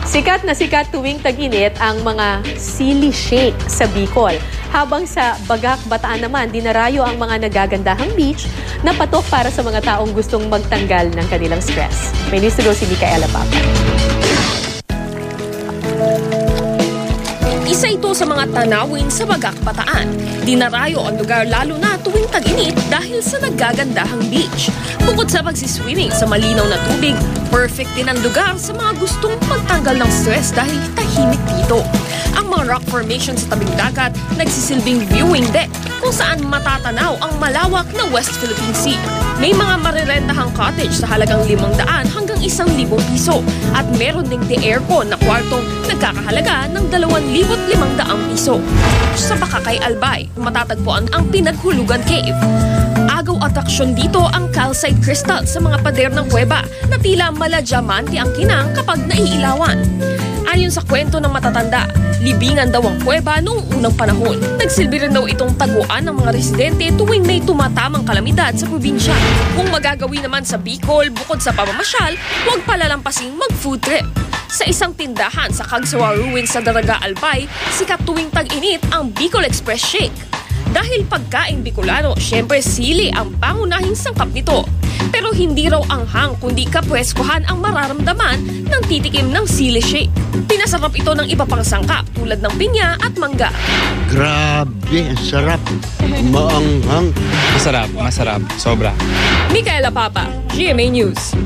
Sikat na sikat tuwing tag-init ang mga sili shake sa Bicol. Habang sa Bagak, Bataan naman, dinarayo ang mga nagagandahang beach na patok para sa mga taong gustong magtanggal ng kanilang stress. May news to go si Micaela Papa. Isa ito sa mga tanawin sa Bagak, Bataan. Dinarayo ang lugar lalo na tuwing tag-init dahil sa nagagandahang beach. Bukod sa pagsiswimming sa malinaw na tubig, perfect din ang lugar sa mga gustong magtanggal ng stress dahil tahimik dito. Ang mga rock formation sa tabing dagat nagsisilbing viewing deck kung saan matatanaw ang malawak na West Philippine Sea. May mga marirentahang cottage sa halagang 500 hanggang 1,000 piso at meron ding de-aircon na kwartong nagkakahalaga ng 2,500 piso. Sa Bakakay, Albay, matatagpuan ang Pinaghulugan Cave. Agaw atraksyon dito ang calcite crystal sa mga pader ng kuweba na tila mala-diamante ang kinang kapag naiilawan. Ayon sa kwento ng matatanda, libingan daw ang kuweba noong unang panahon. Nagsilbi rin daw itong taguan ng mga residente tuwing may tumatamang kalamidad sa probinsya. Kung magagawin naman sa Bicol, bukod sa pamamasyal, huwag palalampasing mag-food trip. Sa isang tindahan sa Cagsawa Ruins sa Daraga, Albay, sikat tuwing tag-init ang Bicol Express Shake. Dahil pagkain Bicolano, syempre sili ang pangunahing sangkap nito. Pero hindi raw anghang kundi kapweskuhan ang mararamdaman ng titikim ng sili shake. Pinasarap ito ng iba pang sangkap tulad ng pinya at mangga. Grabe, ang sarap. Maanghang. Masarap, sobra. Micaela Papa, GMA News.